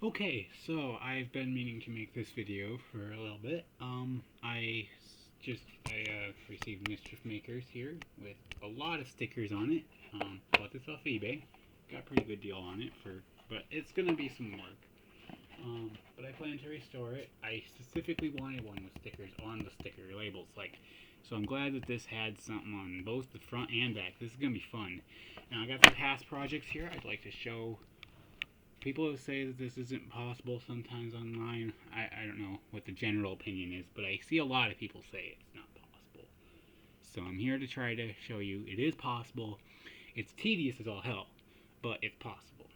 Okay, so I've been meaning to make this video for a little bit. I received Mischief Makers here with a lot of stickers on it. Bought this off eBay. Got a pretty good deal on it but it's gonna be some work. But I plan to restore it. I specifically wanted one with stickers on the sticker labels, so I'm glad that this had something on both the front and back. This is gonna be fun. Now I got some past projects here I'd like to show. People say that this isn't possible sometimes online. I don't know what the general opinion is, but I see a lot of people say it's not possible. So I'm here to try to show you it is possible. It's tedious as all hell, but it's possible.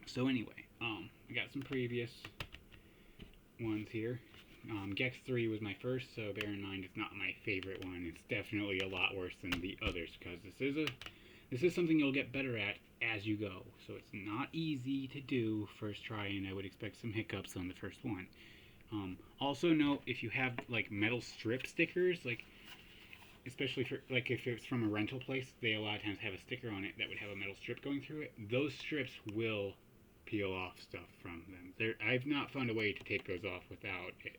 So anyway, I got some previous ones here. Gex 3 was my first, so bear in mind it's not my favorite one. It's definitely a lot worse than the others, because this is something you'll get better at as you go. So it's not easy to do first try, and I would expect some hiccups on the first one. Also note, if you have like metal strip stickers, especially for if it's from a rental place, they a lot of times have a sticker on it that would have a metal strip going through it. Those strips will peel off stuff from them. I've not found a way to take those off without it.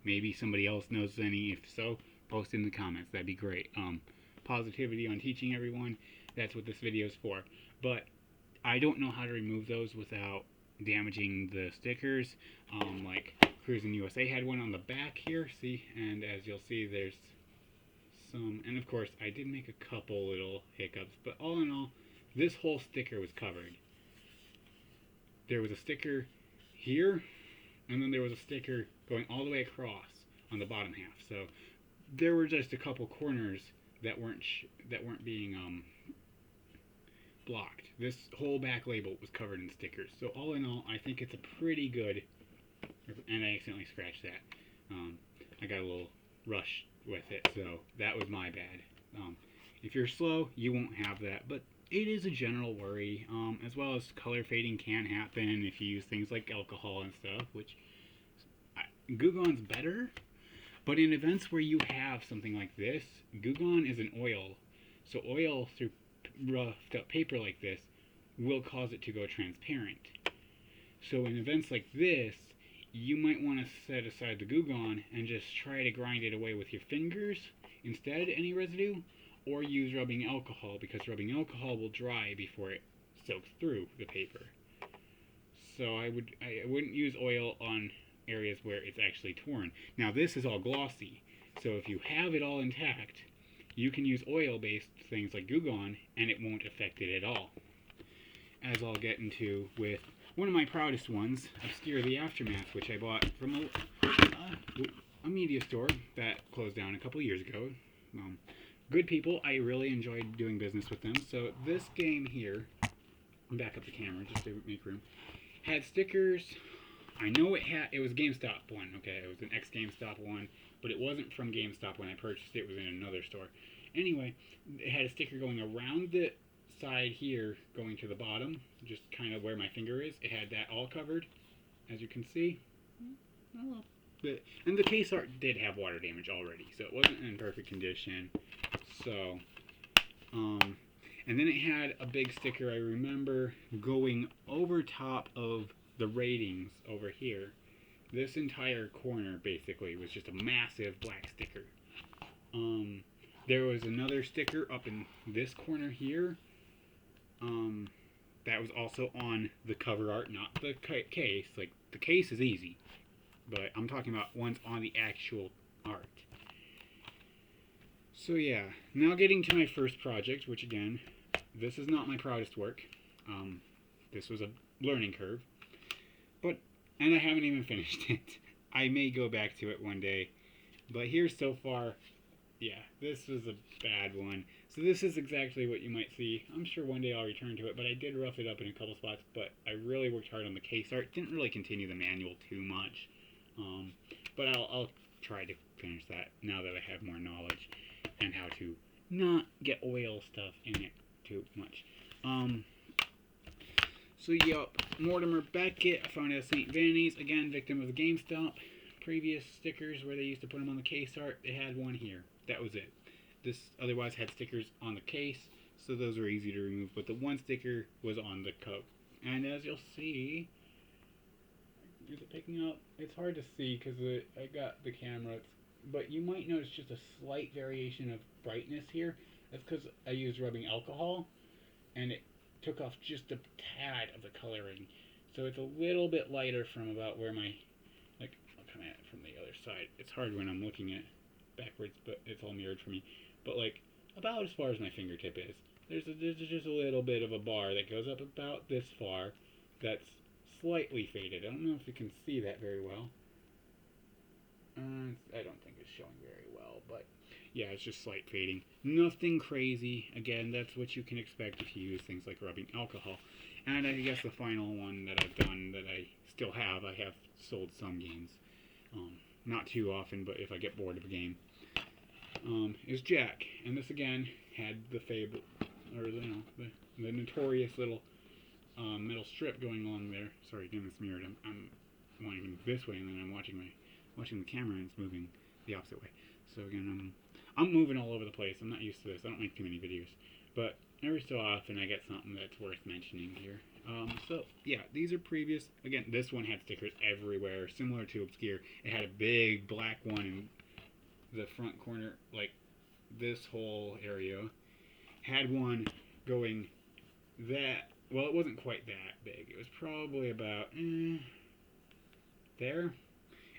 Maybe somebody else knows any. If so, post in the comments. That'd be great. Positivity on teaching everyone. That's what this video is for. But I don't know how to remove those without damaging the stickers. Like Cruisin' USA had one on the back here, see? And as you'll see, there's some, and of course I did make a couple little hiccups, but all in all, this whole sticker was covered. There was a sticker here, and then there was a sticker going all the way across on the bottom half. So there were just a couple corners that weren't being blocked. This whole back label was covered in stickers. So all in all, I think it's a pretty good. And I accidentally scratched that. I got a little rushed with it, so that was my bad. If you're slow, you won't have that, but it is a general worry, as well as color fading can happen if you use things like alcohol and stuff, which Goo Gone's better, but in events where you have something like this, Goo Gone is an oil, so oil through roughed up paper like this will cause it to go transparent. So in events like this, you might want to set aside the Goo Gone and just try to grind it away with your fingers instead, any residue, or use rubbing alcohol, because rubbing alcohol will dry before it soaks through the paper. So I wouldn't use oil on areas where it's actually torn. Now this is all glossy, so if you have it all intact, you can use oil-based things like Goo Gone and it won't affect it at all. As I'll get into with one of my proudest ones, Obscure the Aftermath, which I bought from a media store that closed down a couple years ago. Good people, I really enjoyed doing business with them. So this game here, back up the camera just to make room, had stickers. I know it was a GameStop one, okay, it was an ex-GameStop one, but it wasn't from GameStop when I purchased it, it was in another store. Anyway, it had a sticker going around the side here, going to the bottom, just kind of where my finger is. It had that all covered, as you can see. And the case art did have water damage already, so it wasn't in perfect condition. So, and then it had a big sticker, I remember, going over top of the ratings over here. This entire corner basically was just a massive black sticker. There was another sticker up in this corner here. That was also on the cover art, not the case. Like, the case is easy, but I'm talking about ones on the actual art. So yeah, now getting to my first project, which again, this is not my proudest work. This was a learning curve, and I haven't even finished it. I may go back to it one day, but here so far, yeah, this was a bad one. So this is exactly what you might see. I'm sure one day I'll return to it, but I did rough it up in a couple spots, but I really worked hard on the case art. Didn't really continue the manual too much, but I'll try to finish that now that I have more knowledge and how to not get oil stuff in it too much. So yup, Mortimer Beckett, I found it at St. Vanny's, again, victim of the GameStop. Previous stickers where they used to put them on the case art, they had one here. That was it. This otherwise had stickers on the case, so those were easy to remove, but the one sticker was on the coat. And as you'll see, Is it picking up? It's hard to see because I got the camera, but you might notice just a slight variation of brightness here. That's because I used rubbing alcohol, and it took off just a tad of the coloring. So it's a little bit lighter from about where my, like, I'll come at it from the other side. It's hard when I'm looking at it backwards, but it's all mirrored for me. But like, about as far as my fingertip is. There's just a little bit of a bar that goes up about this far that's slightly faded. I don't know if you can see that very well. I don't think it's showing very well, but yeah, it's just slight fading. Nothing crazy. Again, that's what you can expect if you use things like rubbing alcohol. And I guess the final one that I've done that I still have, I have sold some games. Not too often, but if I get bored of a game, is Jack. And this again had the fable, or the notorious little metal strip going along there. Sorry, again, it's mirrored. I'm wanting to move this way, and then I'm watching the camera, and it's moving the opposite way. So again, I'm moving all over the place. I'm not used to this. I don't make too many videos, but every so often I get something that's worth mentioning here. So yeah, these are previous. Again, this one had stickers everywhere, similar to Obscure. It had a big black one in the front corner, like this whole area. Had one going that, well, it wasn't quite that big. It was probably about there.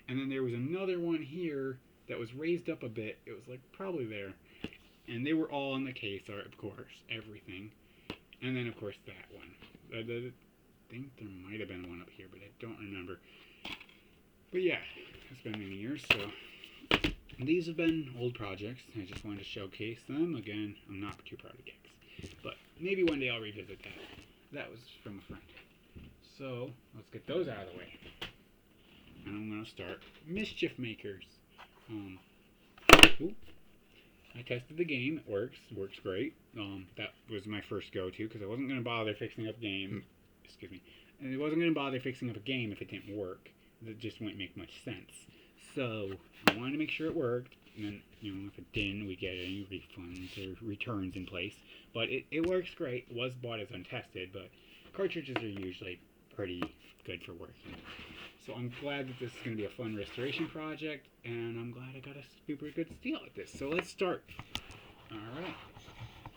And then there was another one here that was raised up a bit. It was like probably there. And they were all in the case art, of course, everything. And then, of course, that one. I think there might have been one up here, but I don't remember. But yeah, it's been many years, so these have been old projects. I just wanted to showcase them. Again, I'm not too proud of gags, but maybe one day I'll revisit that. That was from a friend. So let's get those out of the way. And I'm going to start Mischief Makers. I tested the game. It works great. That was my first go-to because I wasn't going to bother fixing up game. Excuse me. And I wasn't going to bother fixing up a game if it didn't work. That just wouldn't make much sense. So I wanted to make sure it worked. And then, if it didn't, we get any refunds or returns in place. But it works great. It was bought as untested, but cartridges are usually pretty good for working. So I'm glad that this is going to be a fun restoration project, and I'm glad I got a super good steal at this. So let's start. Alright.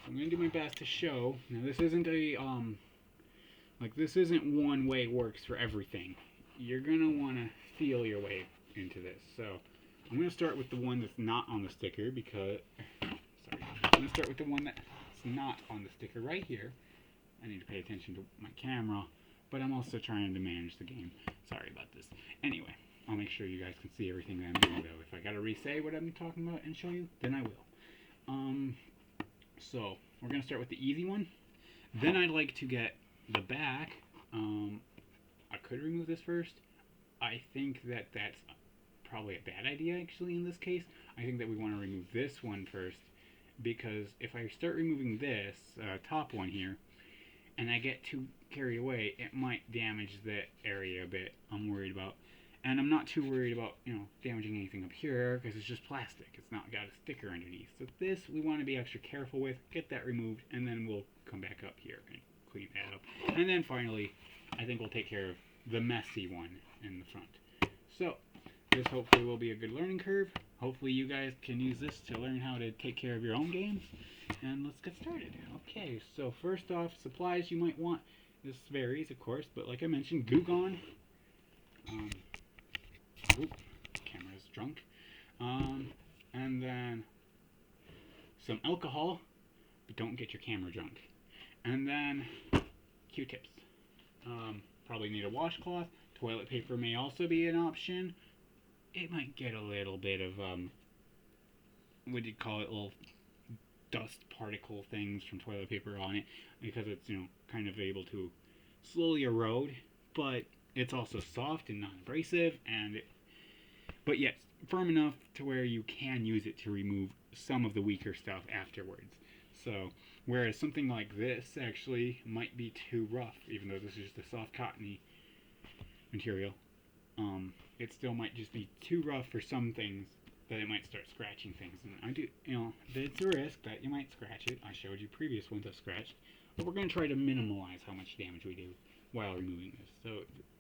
I'm going to do my best to show. Now this isn't this isn't one way it works for everything. You're going to want to feel your way into this. So I'm going to start with the one that's not on the sticker because, I'm going to start with the one that's not on the sticker right here. I need to pay attention to my camera, but I'm also trying to manage the game. Sorry about this. Anyway, I'll make sure you guys can see everything that I'm doing, though. If I gotta re-say what I'm talking about and show you, then I will. So, we're gonna start with the easy one. Then I'd like to get the back. I could remove this first. I think that that's probably a bad idea, actually, in this case. I think that we want to remove this one first, because if I start removing this top one here, and I get too carried away, it might damage the area a bit I'm worried about. And I'm not too worried about, damaging anything up here, because it's just plastic. It's not got a sticker underneath. So this, we want to be extra careful with, get that removed, and then we'll come back up here and clean that up. And then finally, I think we'll take care of the messy one in the front. So, this hopefully will be a good learning curve. Hopefully you guys can use this to learn how to take care of your own games. And let's get started. Okay, so first off, supplies you might want. This varies, of course, but like I mentioned, Goo Gone. Camera's drunk. And then some alcohol, but don't get your camera drunk. And then Q-tips. Probably need a washcloth. Toilet paper may also be an option. It might get a little bit of, what do you call it, little dust particle things from toilet paper on it, because it's, kind of able to slowly erode, but it's also soft and non-abrasive, but yet firm enough to where you can use it to remove some of the weaker stuff afterwards. So, whereas something like this actually might be too rough, even though this is just a soft cottony material, it still might just be too rough for some things that it might start scratching things. And I do, it's a risk that you might scratch it. I showed you previous ones I've scratched, but we're going to try to minimize how much damage we do. while removing this. So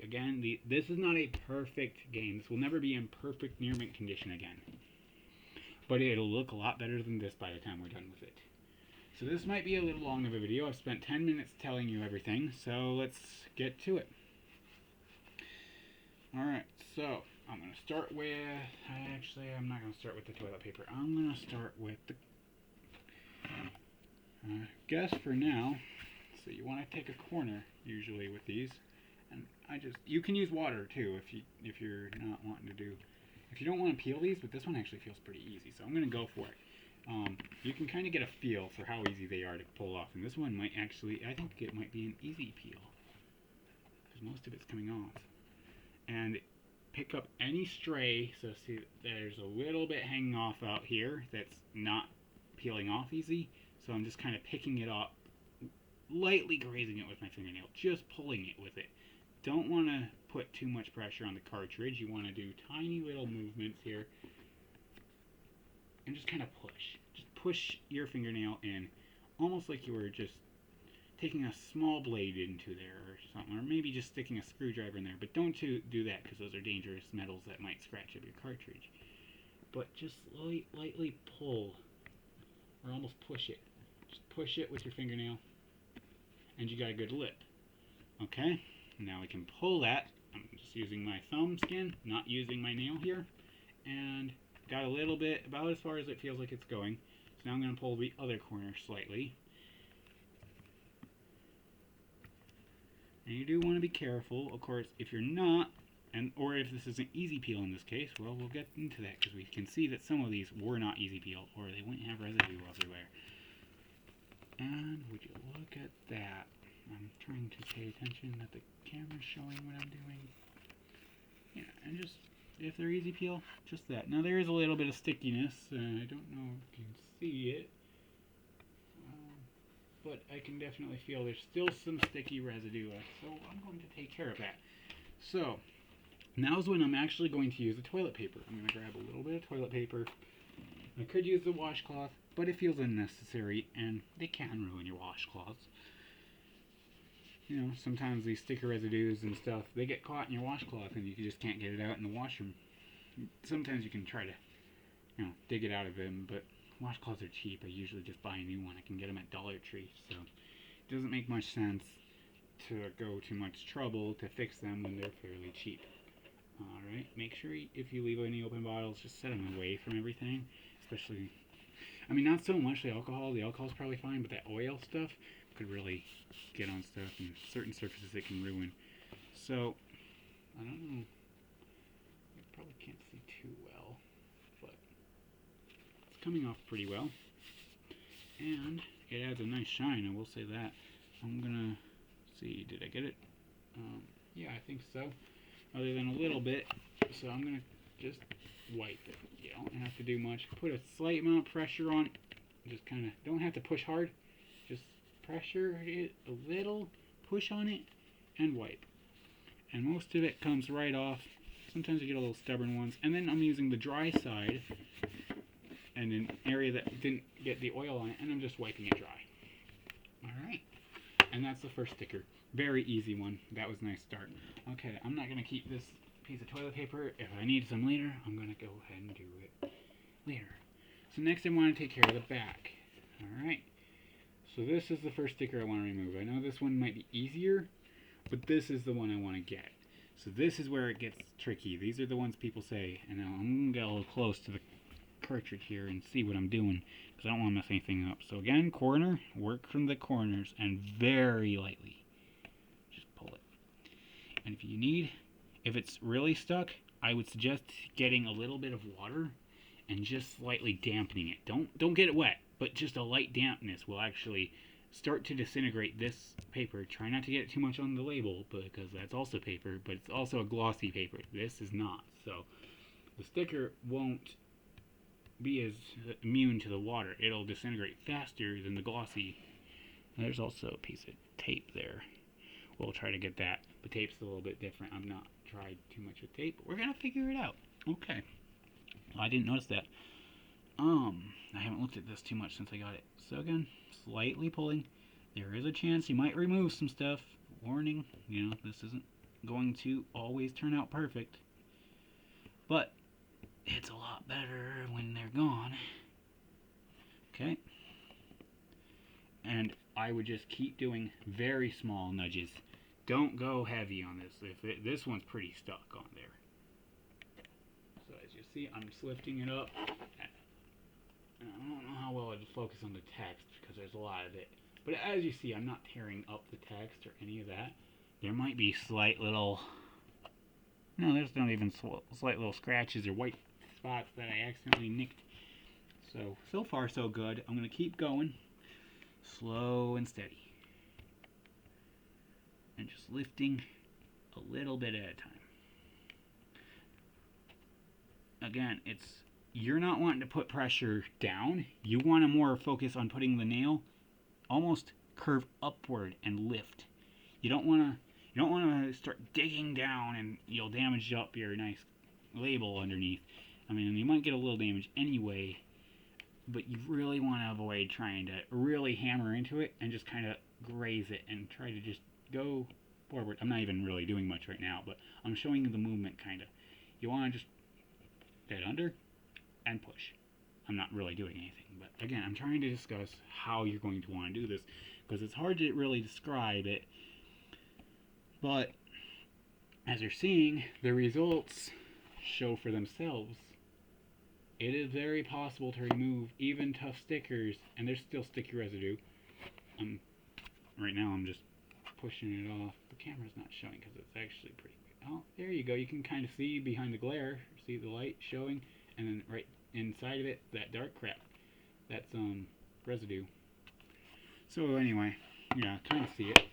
again, this is not a perfect game. This will never be in perfect near mint condition again. But it'll look a lot better than this by the time we're done with it. So this might be a little long of a video. I've spent 10 minutes telling you everything, so let's get to it. Alright, so I'm going to start with, actually I'm not going to start with the toilet paper. I'm going to start with the, guess for now, so you want to take a corner usually with these, and you can use water too if you're not wanting to do, if you don't want to peel these, but this one actually feels pretty easy, so I'm going to go for it. You can kind of get a feel for how easy they are to pull off, and this one might actually, I think it might be an easy peel, because most of it's coming off. And pick up any stray, so see there's a little bit hanging off out here that's not peeling off easy, so I'm just kind of picking it up, lightly grazing it with my fingernail, just pulling it with it. Don't want to put too much pressure on the cartridge. You want to do tiny little movements here and just kind of push. Just push your fingernail in, almost like you were just taking a small blade into there or something, or maybe just sticking a screwdriver in there, but don't do that because those are dangerous metals that might scratch up your cartridge. But just lightly pull, or almost push it. Just push it with your fingernail, and you got a good lip. Okay, now we can pull that. I'm just using my thumb skin, not using my nail here, and got a little bit, about as far as it feels like it's going. So now I'm going to pull the other corner slightly. And you do want to be careful, of course, if you're not, or if this is an easy peel in this case, well, we'll get into that, because we can see that some of these were not easy peel, or they wouldn't have residue everywhere. And would you look at that? I'm trying to pay attention that the camera's showing what I'm doing. Yeah, and just, if they're easy peel, just that. Now there is a little bit of stickiness, I don't know if you can see it, but I can definitely feel there's still some sticky residue left, so I'm going to take care of that. So, now's when I'm actually going to use the toilet paper. I'm going to grab a little bit of toilet paper. I could use the washcloth, but it feels unnecessary, and they can ruin your washcloths. You know, sometimes these sticker residues and stuff, they get caught in your washcloth and you just can't get it out in the washroom. Sometimes you can try to, you know, dig it out of them, but washcloths are cheap. I usually just buy a new one. I can get them at Dollar Tree, so it doesn't make much sense to go to much trouble to fix them when they're fairly cheap. Alright, make sure if you leave any open bottles, just set them away from everything, especially, I mean, not so much the alcohol's probably fine, but that oil stuff could really get on stuff, and certain surfaces it can ruin. So, I don't know, you probably can't see too well, but it's coming off pretty well, and it adds a nice shine, I will say that. I'm gonna see, did I get it? Yeah, I think so, other than a little bit, so I'm gonna just wipe it. You don't have to do much. Put a slight amount of pressure on, just kind of, don't have to push hard, just pressure it a little, push on it, and wipe. And most of it comes right off. Sometimes you get a little stubborn ones. And then I'm using the dry side, and an area that didn't get the oil on it, and I'm just wiping it dry. Alright, and that's the first sticker. Very easy one. That was a nice start. Okay, I'm not going to keep this piece of toilet paper. If I need some later, I'm going to go ahead and do it later. So next I want to take care of the back. Alright, so this is the first sticker I want to remove. I know this one might be easier, but this is the one I want to get. So this is where it gets tricky. These are the ones people say, and now I'm going to get a little close to the cartridge here and see what I'm doing, because I don't want to mess anything up. So again, corner, work from the corners, and very lightly. Just pull it. And if it's really stuck, I would suggest getting a little bit of water and just slightly dampening it. Don't get it wet, but just a light dampness will actually start to disintegrate this paper. Try not to get it too much on the label, because that's also paper, but it's also a glossy paper. This is not. So the sticker won't be as immune to the water. It'll disintegrate faster than the glossy. There's also a piece of tape there. We'll try to get that. The tape's a little bit different. I've not tried too much with tape, but we're going to figure it out. Okay. I didn't notice that. I haven't looked at this too much since I got it. So again, slightly pulling. There is a chance you might remove some stuff. warning, you know, this isn't going to always turn out perfect, but it's a lot better when they're gone. Okay, and I would just keep doing very small nudges. Don't go heavy on this. This one's pretty stuck on there. So as you see, I'm just lifting it up. I don't know how well I'd focus on the text because there's a lot of it. But as you see, I'm not tearing up the text or any of that. There might be slight little... No, there's not even slight little scratches or white spots that I accidentally nicked. So far so good. I'm going to keep going. Slow and steady. And just lifting a little bit at a time. Again, you're not wanting to put pressure down. You want to more focus on putting the nail almost curve upward and lift. You don't want to start digging down and you'll damage up your nice label underneath. I mean, you might get a little damage anyway, but you really want to avoid trying to really hammer into it and just kind of graze it and try to just go forward. I'm not even really doing much right now, but I'm showing you the movement kind of. You want to just dead under and push. I'm not really doing anything, but again, I'm trying to discuss how you're going to want to do this because it's hard to really describe it, but as you're seeing, the results show for themselves. It is very possible to remove even tough stickers, and there's still sticky residue. Right now I'm just pushing it off. The camera's not showing because it's actually pretty good. Oh, there you go. You can kind of see behind the glare, see the light showing, and then right inside of it, that dark crap. That's residue. So anyway, yeah, kind of see it.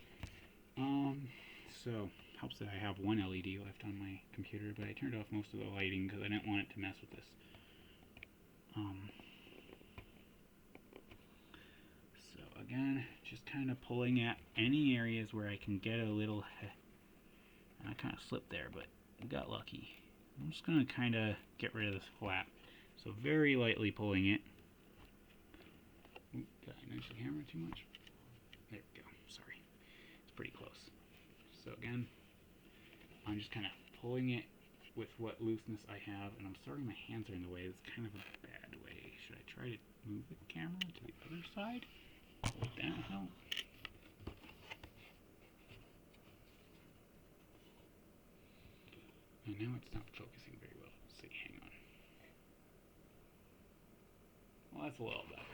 So helps that I have one LED left on my computer, but I turned off most of the lighting because I didn't want it to mess with this. So again, just kind of pulling at any areas where I can get a little. I kind of slipped there, but got lucky. I'm just going to kind of get rid of this flap. So very lightly pulling it. Ooh, did I nudge the camera too much? There we go. Sorry. It's pretty close. So again, I'm just kind of pulling it with what looseness I have, and I'm sorry my hands are in the way. It's kind of a bad way. Should I try to move the camera to the other side? Would that help? And now it's not focusing very well. Let's see, hang on. Well, that's a little better.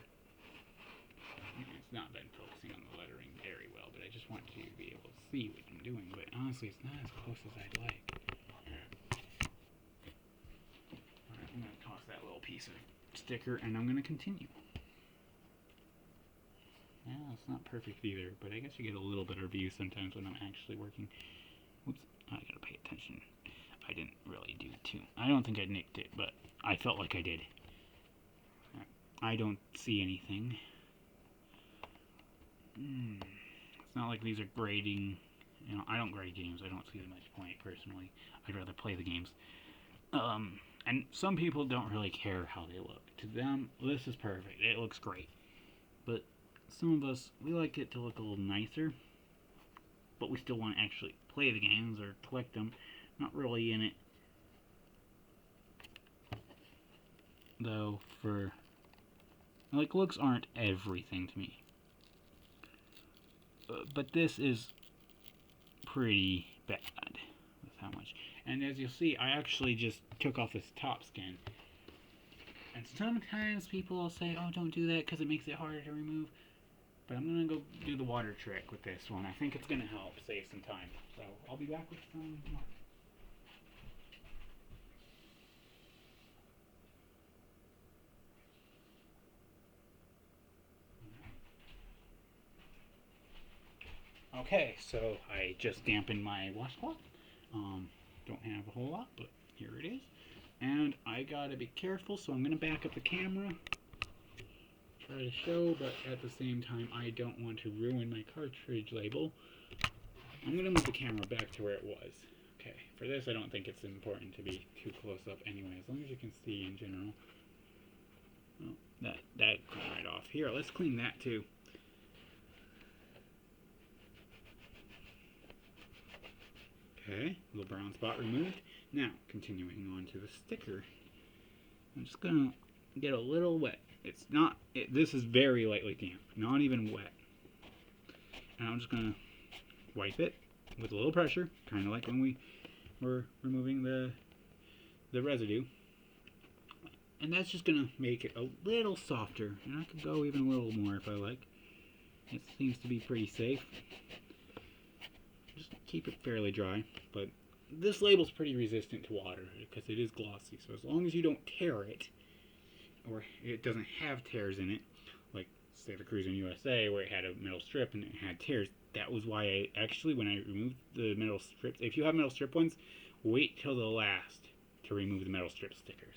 It's not been focusing on the lettering very well, but I just want to be able to see what I'm doing. But honestly, it's not as close as I'd like. Alright, I'm going to toss that little piece of sticker, and I'm going to continue. Yeah, it's not perfect either, but I guess you get a little better view sometimes when I'm actually working. Whoops, I gotta pay attention. I didn't really do too. I don't think I nicked it, but I felt like I did. I don't see anything. It's not like these are grading. You know, I don't grade games. I don't see much point personally. I'd rather play the games. And some people don't really care how they look. To them, this is perfect. It looks great. But some of us, we like it to look a little nicer. But we still want to actually play the games or collect them. Not really in it. Though, for... Like, looks aren't everything to me. But this is pretty bad with how much. And as you'll see, I actually just took off this top skin. And sometimes people will say, oh, don't do that because it makes it harder to remove. But I'm going to go do the water trick with this one. I think it's going to help save some time. So I'll be back with some more. Okay, so I just dampened my washcloth. Don't have a whole lot, but here it is. And I gotta be careful, so I'm gonna back up the camera. Try to show, but at the same time, I don't want to ruin my cartridge label. I'm gonna move the camera back to where it was. Okay, for this, I don't think it's important to be too close up anyway, as long as you can see in general. Oh, that came right off. Here, let's clean that too. Okay, little brown spot removed. Now, continuing on to the sticker. I'm just gonna get a little wet. It's not, this is very lightly damp, not even wet. And I'm just gonna wipe it with a little pressure, kind of like when we were removing the residue. And that's just gonna make it a little softer. And I could go even a little more if I like. It seems to be pretty safe. Just keep it fairly dry. But this label's pretty resistant to water because it is glossy. So as long as you don't tear it, or it doesn't have tears in it, like say the Cruising USA where it had a metal strip and it had tears, that was why I actually, when I removed the metal strips, if you have metal strip ones, wait till the last to remove the metal strip stickers,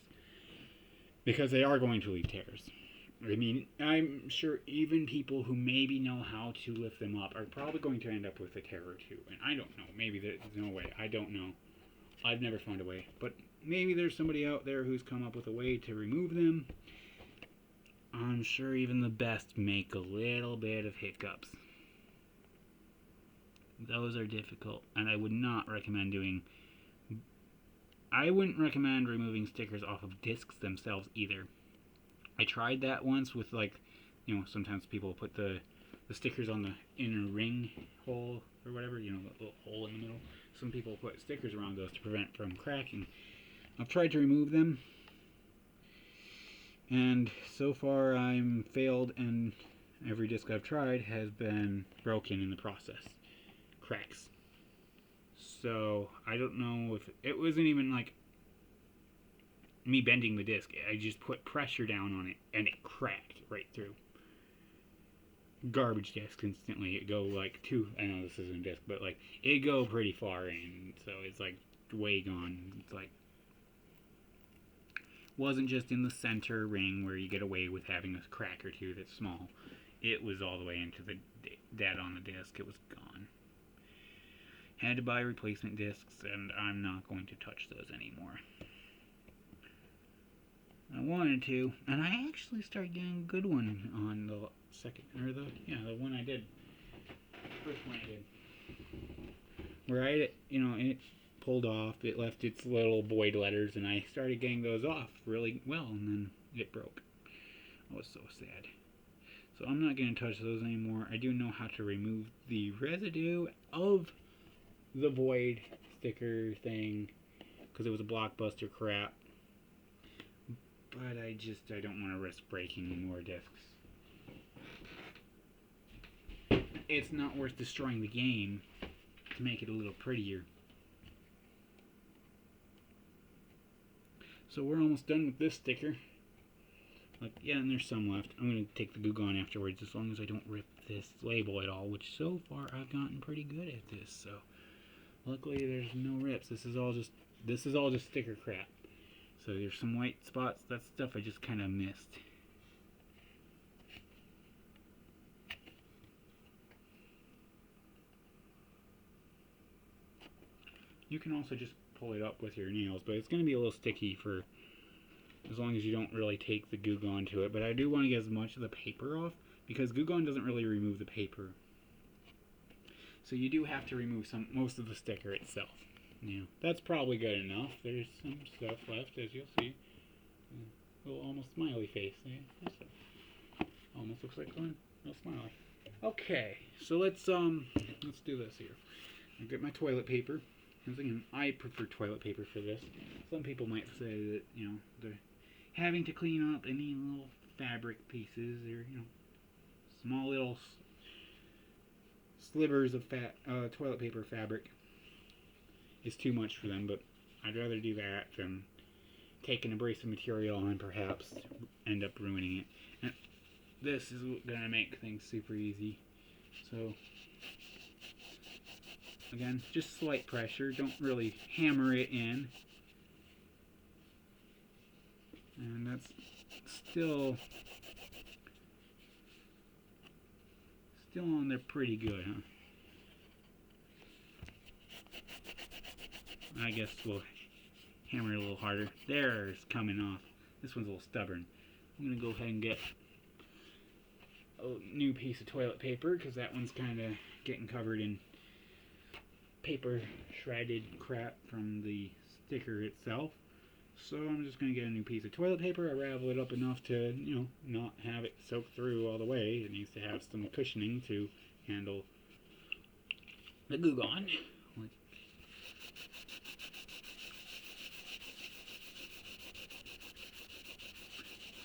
because they are going to leave tears. I mean, I'm sure even people who maybe know how to lift them up are probably going to end up with a tear or two, and I don't know, maybe there's no way, I don't know. I've never found a way, but maybe there's somebody out there who's come up with a way to remove them. I'm sure even the best make a little bit of hiccups. Those are difficult, and I would not recommend I wouldn't recommend removing stickers off of discs themselves either. I tried that once with, like, you know, sometimes people put the stickers on the inner ring hole or whatever, you know, the little hole in the middle. Some people put stickers around those to prevent from cracking. I've tried to remove them, and so far I'm failed, and every disc I've tried has been broken in the process. Cracks. So I don't know if it wasn't even like me bending the disc. I just put pressure down on it and it cracked right through. Garbage discs instantly. It go like I know this isn't a disc, but like it go pretty far in, so it's like way gone. It's like wasn't just in the center ring where you get away with having a crack or two that's small. It was all the way into the dead on the disc. It was gone. Had to buy replacement discs, and I'm not going to touch those anymore. I wanted to, and I actually started getting a good one on the second, or the one I did. First one I did. Where it pulled off, it left its little void letters, and I started getting those off really well, and then it broke. I was so sad. So I'm not going to touch those anymore. I do know how to remove the residue of the void sticker thing, because it was a Blockbuster crap. But I don't want to risk breaking more discs. It's not worth destroying the game to make it a little prettier. So we're almost done with this sticker. Like, yeah, and there's some left. I'm going to take the Goo Gone afterwards, as long as I don't rip this label at all, which so far I've gotten pretty good at this. So luckily there's no rips. This is all just sticker crap. So there's some white spots. That's stuff I just kind of missed. You can also just pull it up with your nails, but it's going to be a little sticky for as long as you don't really take the Goo Gone to it. But I do want to get as much of the paper off, because Goo Gone doesn't really remove the paper. So you do have to remove most of the sticker itself. Yeah, that's probably good enough. There's some stuff left, as you'll see. A little almost smiley face. Yeah, almost looks like one. No smiley. Okay, so let's do this here. I'll get my toilet paper. Once again, I prefer toilet paper for this. Some people might say that, you know, they're having to clean up any little fabric pieces, or, you know, small little slivers of toilet paper fabric is too much for them, but I'd rather do that than take an abrasive material and perhaps end up ruining it. And this is going to make things super easy. So again, just slight pressure, don't really hammer it in. And that's still on there pretty good, huh? I guess we'll hammer it a little harder. There's coming off. This one's a little stubborn. I'm going to go ahead and get a new piece of toilet paper, because that one's kind of getting covered in paper shredded crap from the sticker itself. So I'm just going to get a new piece of toilet paper, ravel it up enough to, you know, not have it soak through all the way. It needs to have some cushioning to handle the Goo Gone.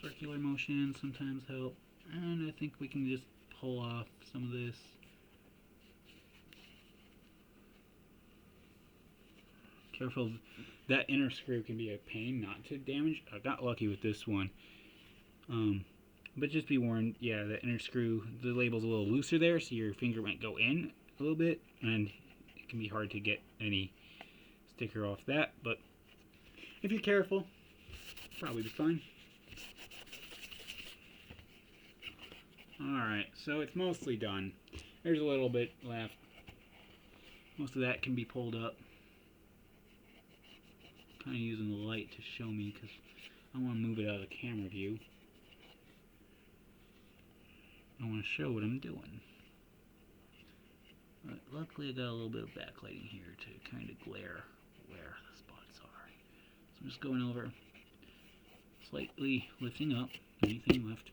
Circular motion sometimes help, and I think we can just pull off some of this. Careful, that inner screw can be a pain not to damage. I got lucky with this one, but just be warned, yeah, the inner screw, the label's a little looser there, so your finger might go in a little bit, and it can be hard to get any sticker off that, but if you're careful, probably be fine. Alright, so it's mostly done. There's a little bit left. Most of that can be pulled up. Kind of using the light to show me because I want to move it out of the camera view. I want to show what I'm doing. But luckily I got a little bit of backlighting here to kind of glare where the spots are. So I'm just going over, slightly lifting up anything left.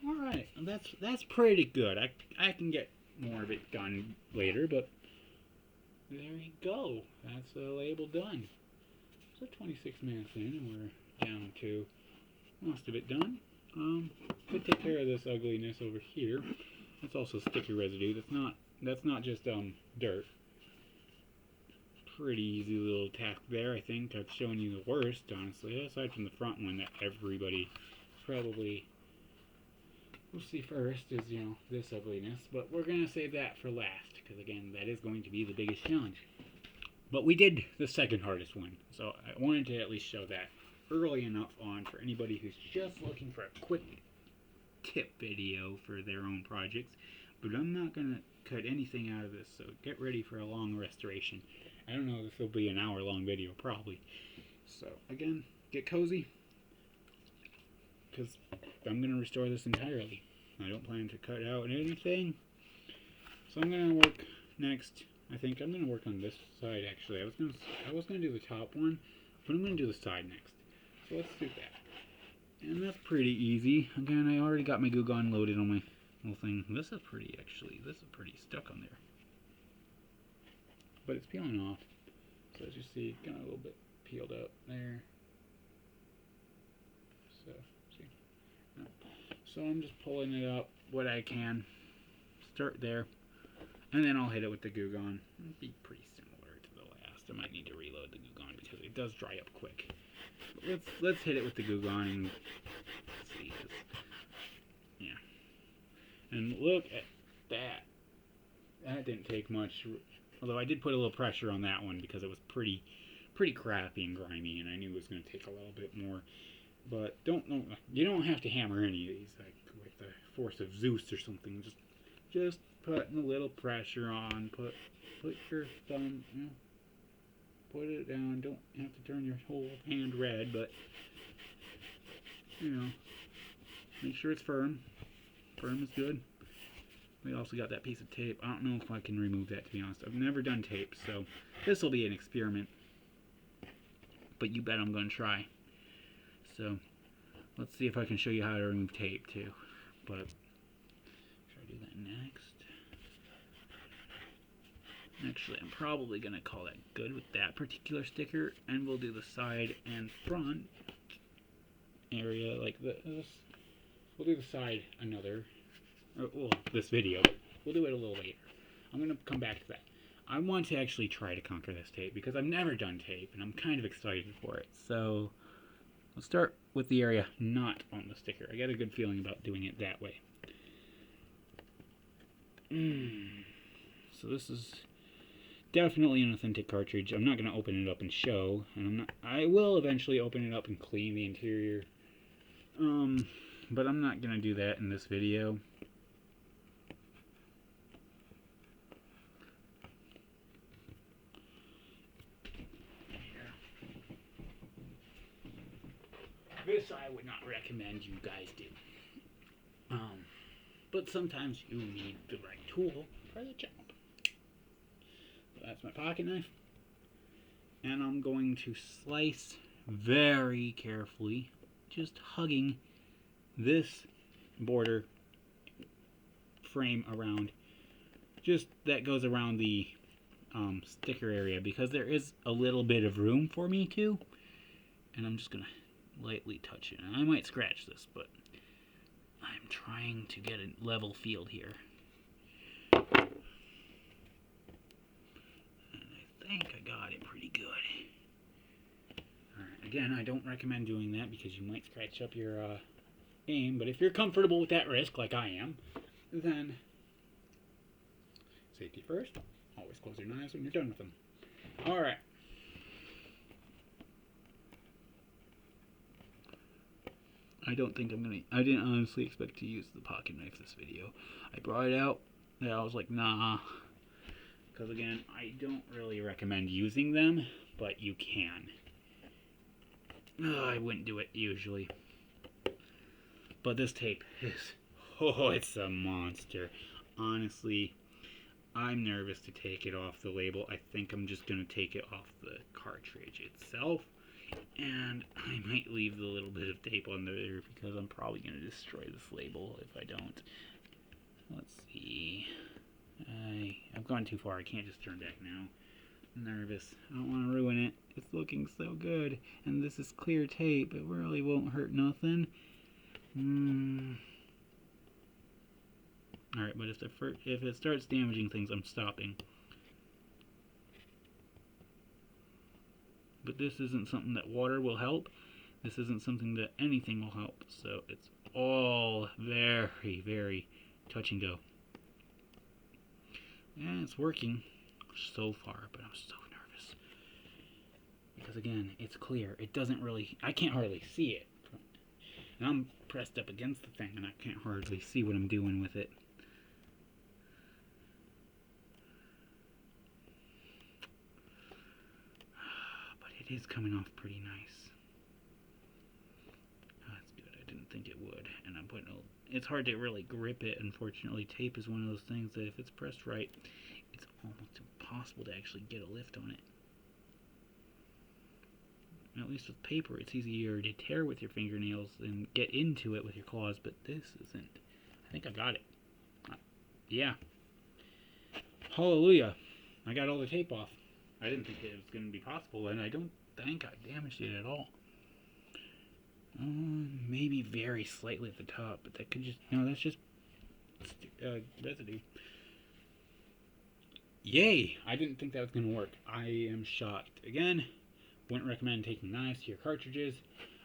Alright, that's pretty good. I can get more of it done later, but there you go. That's the label done. So 26 minutes in, and we're down to most of it done. Could take care of this ugliness over here. That's also sticky residue. That's not just dirt. Pretty easy little task there. I think I've shown you the worst, honestly, aside from the front one that everybody probably will see first is, you know, this ugliness. But we're gonna save that for last, because again, that is going to be the biggest challenge. But we did the second hardest one, so I wanted to at least show that early enough on for anybody who's just looking for a quick tip video for their own projects. But I'm not going to cut anything out of this, so get ready for a long restoration. I don't know if this will be an hour-long video, probably. So, again, get cozy, because I'm going to restore this entirely. I don't plan to cut out anything. So I'm going to work next. I think I'm going to work on this side, actually. I was going to do the top one, but I'm going to do the side next. So let's do that. And that's pretty easy. Again, I already got my Goo Gone loaded on my little thing. This is pretty stuck on there. But it's peeling off. So as you see, kind of a little bit peeled up there. So, see? No. So I'm just pulling it up what I can. Start there. And then I'll hit it with the Goo Gone. It'll be pretty similar to the last. I might need to reload the Goo Gone because it does dry up quick. But let's hit it with the Goo Gone and see. Yeah. And look at that. That didn't take much. Although I did put a little pressure on that one because it was pretty crappy and grimy, and I knew it was going to take a little bit more. But you don't have to hammer any of these like with the force of Zeus or something. Just putting a little pressure on. Put your thumb, you know, put it down. Don't have to turn your whole hand red, but you know, make sure it's firm. Firm is good. We also got that piece of tape. I don't know if I can remove that, to be honest. I've never done tape, so this will be an experiment. But you bet I'm going to try. So let's see if I can show you how to remove tape too. But should I do that next? Actually, I'm probably going to call that good with that particular sticker, and we'll do the side and front area like this. We'll do the side another, well, this video. We'll do it a little later. I'm going to come back to that. I want to actually try to conquer this tape because I've never done tape, and I'm kind of excited for it. So let's start with the area not on the sticker. I got a good feeling about doing it that way. So this is definitely an authentic cartridge. I'm not going to open it up and show, and I will eventually open it up and clean the interior. But I'm not going to do that in this video. This I would not recommend you guys do. But sometimes you need the right tool for the job. that's my pocket knife. And I'm going to slice very carefully, just hugging this border frame around. Just that goes around the sticker area, because there is a little bit of room for me to. And I'm just going to lightly touch it. And I might scratch this, but I'm trying to get a level field here. And I think I got it pretty good. Alright, again, I don't recommend doing that because you might scratch up your aim, but if you're comfortable with that risk, like I am, then safety first. Always close your knives when you're done with them. Alright. I didn't honestly expect to use the pocket knife this video. I brought it out, and I was like, nah. Because again, I don't really recommend using them, but you can. I wouldn't do it usually. But this tape is, it's a monster. Honestly, I'm nervous to take it off the label. I think I'm just going to take it off the cartridge itself. And I might leave the little bit of tape on there because I'm probably going to destroy this label if I don't. Let's see. I've gone too far. I can't just turn back now. I'm nervous. I don't want to ruin it. It's looking so good. And this is clear tape. It really won't hurt nothing. Alright, but if it starts damaging things, I'm stopping. But this isn't something that water will help. This isn't something that anything will help. So it's all very, very touch and go. And it's working so far, but I'm so nervous. Because again, it's clear. It doesn't really, I can't hardly see it. And I'm pressed up against the thing and I can't hardly see what I'm doing with it. It is coming off pretty nice. Oh, that's good. I didn't think it would. And I'm putting it's hard to really grip it, unfortunately. Tape is one of those things that if it's pressed right, it's almost impossible to actually get a lift on it. At least with paper, it's easier to tear with your fingernails and get into it with your claws, but this isn't. I think I got it. Yeah. Hallelujah. I got all the tape off. I didn't think it was going to be possible, and I don't think I damaged it at all. Maybe very slightly at the top, but that could just, no, that's just residue. Yay! I didn't think that was going to work. I am shocked. Again, wouldn't recommend taking knives to your cartridges,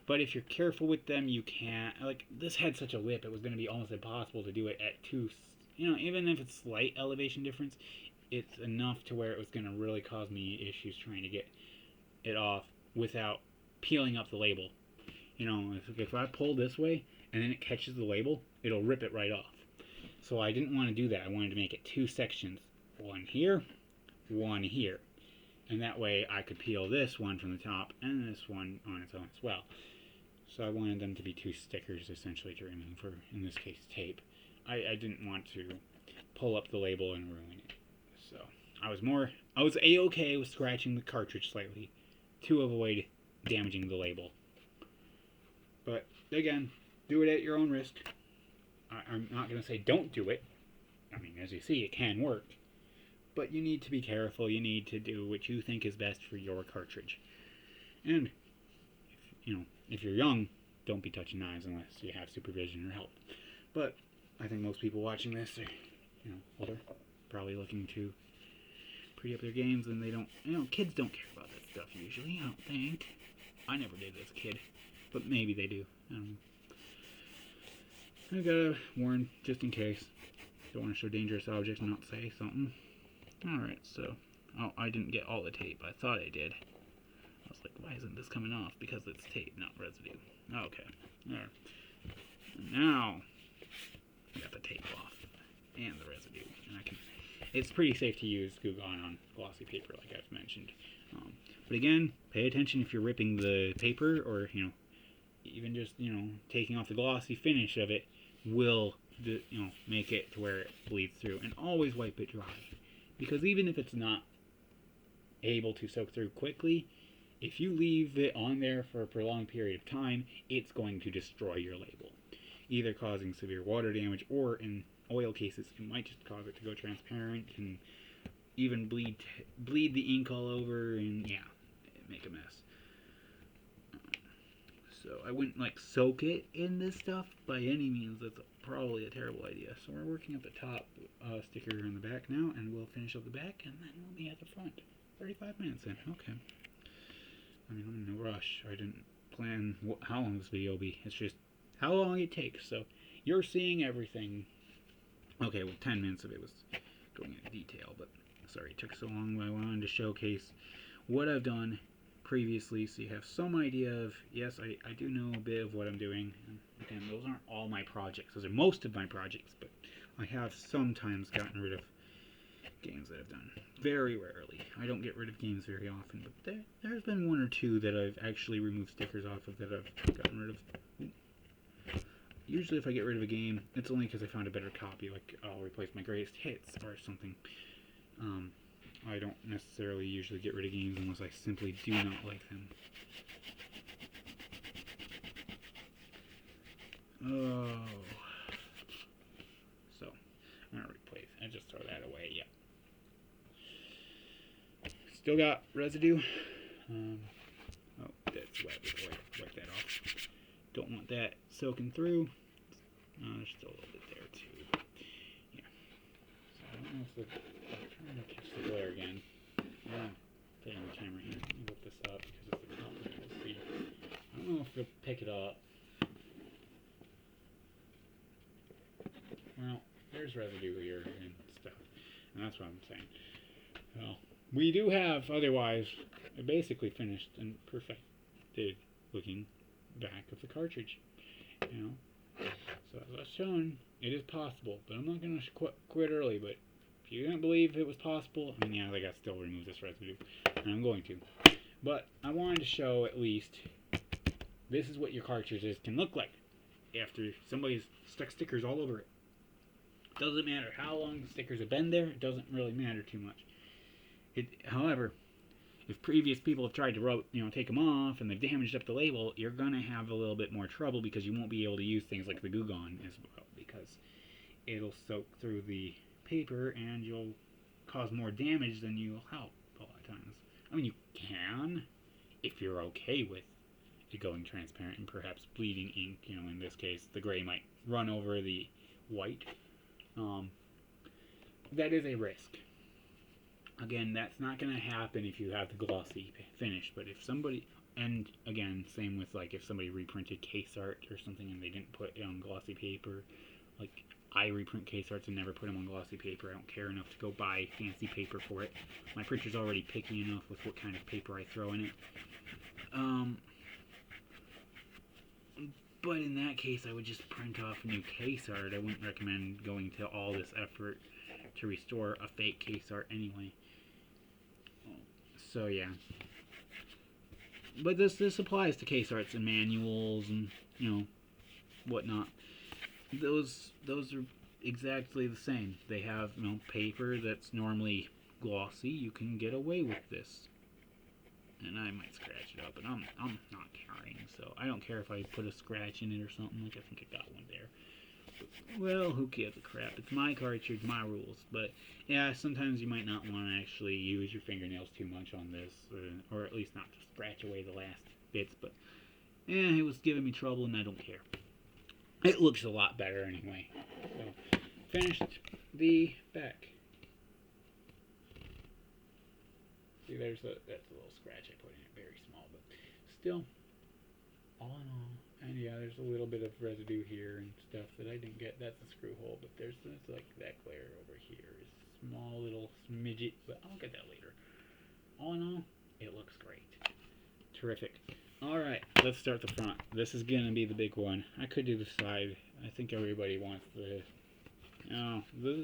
but if you're careful with them, you can. Like, this had such a lip, it was going to be almost impossible to do it at even if it's slight elevation difference, it's enough to where it was going to really cause me issues trying to get it off without peeling up the label. If I pull this way and then it catches the label, it'll rip it right off. So I didn't want to do that. I wanted to make it two sections. One here, one here. And that way I could peel this one from the top and this one on its own as well. So I wanted them to be two stickers essentially to remove, or in this case tape. I didn't want to pull up the label and ruin it. So I was a-okay with scratching the cartridge slightly to avoid damaging the label. But again, do it at your own risk. I'm not going to say don't do it. I mean, as you see, it can work. But you need to be careful. You need to do what you think is best for your cartridge. And, if you're young, don't be touching knives unless you have supervision or help. But I think most people watching this are, older, probably looking to pretty up their games, and they don't, kids don't care about that stuff usually, I don't think. I never did as a kid, but maybe they do. I don't know. I gotta warn, just in case. Don't want to show dangerous objects and not say something. Alright, so, I didn't get all the tape. I thought I did. I was like, why isn't this coming off? Because it's tape, not residue. Okay, alright. Now, I got the tape off, and the residue, and it's pretty safe to use Goo Gone on glossy paper, like I've mentioned. But again, pay attention if you're ripping the paper, or, even just, taking off the glossy finish of it will, make it to where it bleeds through. And always wipe it dry. Because even if it's not able to soak through quickly. If you leave it on there for a prolonged period of time, it's going to destroy your label, either causing severe water damage, or in oil cases, it might just cause it to go transparent and even bleed the ink all over, and yeah, make a mess. So I wouldn't like soak it in this stuff by any means. That's probably a terrible idea. So we're working at the top sticker on the back now, and we'll finish up the back, and then we'll be at the front. 35 minutes in. Okay. I mean, I'm in no rush. I didn't plan how long this video will be. It's just how long it takes. So you're seeing everything. Okay, well, 10 minutes of it was going into detail, but sorry it took so long. But I wanted to showcase what I've done previously, so you have some idea of, yes, I do know a bit of what I'm doing. And again, those aren't all my projects. Those are most of my projects, but I have sometimes gotten rid of games that I've done. Very rarely. I don't get rid of games very often, but there's been one or two that I've actually removed stickers off of that I've gotten rid of. Usually if I get rid of a game, it's only because I found a better copy, like I'll replace my greatest hits or something. I don't necessarily usually get rid of games unless I simply do not like them. Oh. So, I'm going to replace. I just throw that away, yeah. Still got residue. Oh, that's wet. Wipe that off. Don't want that soaking through. There's still a little bit there too. Yeah. So I don't know if I'm trying to catch the glare again. I'm putting the camera here. Let me look this up because it's the compliment. We'll see. I don't know if it'll pick it up. Well, there's residue here and stuff, and that's what I'm saying. Well, we do have otherwise a basically finished and perfected looking back of the cartridge. You know. So as I've shown, it is possible, but I'm not going to quit early, but if you didn't believe it was possible, I mean, yeah, I got to still remove this residue, and I'm going to. But I wanted to show at least, this is what your cartridges can look like after somebody's stuck stickers all over it. Doesn't matter how long the stickers have been there, it doesn't really matter too much. However, if previous people have tried to take them off and they've damaged up the label, you're going to have a little bit more trouble because you won't be able to use things like the Goo Gone as well, because it'll soak through the paper and you'll cause more damage than you'll help a lot of times. I mean, you can, if you're okay with it going transparent and perhaps bleeding ink. You know, in this case, the gray might run over the white. That is a risk. Again, that's not going to happen if you have the glossy finish, but if somebody, and again, same with like if somebody reprinted case art or something and they didn't put it on glossy paper, like I reprint case arts and never put them on glossy paper. I don't care enough to go buy fancy paper for it. My printer's already picky enough with what kind of paper I throw in it. But in that case, I would just print off a new case art. I wouldn't recommend going to all this effort to restore a fake case art anyway. So yeah, but this applies to case arts and manuals and whatnot. Those are exactly the same. They have paper that's normally glossy. You can get away with this, and I might scratch it up, but I'm not caring. So I don't care if I put a scratch in it or something. Like I think I got one there. Well, who gives a crap? It's my cartridge, my rules. But yeah, sometimes you might not want to actually use your fingernails too much on this, or at least not to scratch away the last bits. But yeah, it was giving me trouble, and I don't care. It looks a lot better anyway. So finished the back. See, that's a little scratch I put in it, very small, but still, all in all. And yeah, there's a little bit of residue here and stuff that I didn't get. That's a screw hole, but there's like that glare over here is small little smidget, but I'll get that later. All in all, it looks great. Terrific. Alright, let's start the front. This is going to be the big one. I could do the side. I think everybody wants the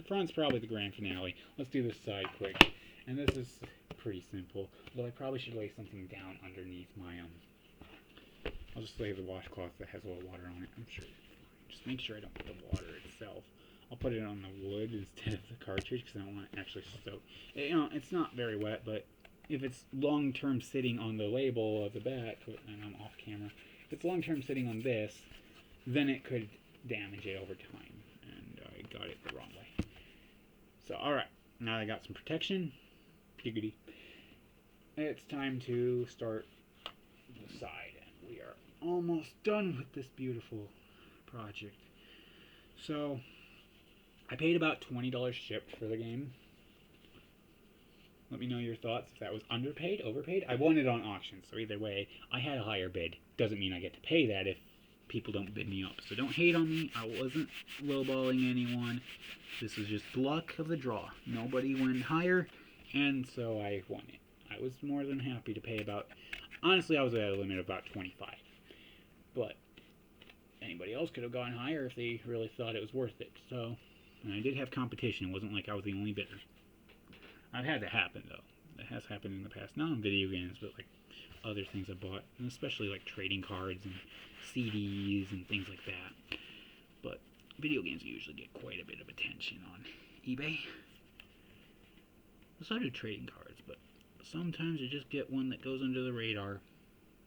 front's probably the grand finale. Let's do this side quick. And this is pretty simple, though I probably should lay something down underneath my I'll just lay the washcloth that has a little water on it. I'm sure it's fine. Just make sure I don't put the water itself. I'll put it on the wood instead of the cartridge because I don't want it to actually soak. It's not very wet, but if it's long-term sitting on the label of the back, and I'm off camera, if it's long-term sitting on this, then it could damage it over time, and I got it the wrong way. So, alright, now I got some protection, giggity. It's time to start the side, and we are almost done with this beautiful project. So, I paid about $20 shipped for the game. Let me know your thoughts if that was underpaid, overpaid. I won it on auction, so either way, I had a higher bid. Doesn't mean I get to pay that if people don't bid me up. So don't hate on me. I wasn't lowballing anyone. This was just luck of the draw. Nobody went higher, and so I won it. I was more than happy to pay about... Honestly, I was at a limit of about 25. But anybody else could have gone higher if they really thought it was worth it. So, and I did have competition. It wasn't like I was the only bidder. I've had that happen, though. That has happened in the past. Not in video games, but like other things I bought. And especially like trading cards and CDs and things like that. But video games usually get quite a bit of attention on eBay. So do trading cards, but sometimes you just get one that goes under the radar.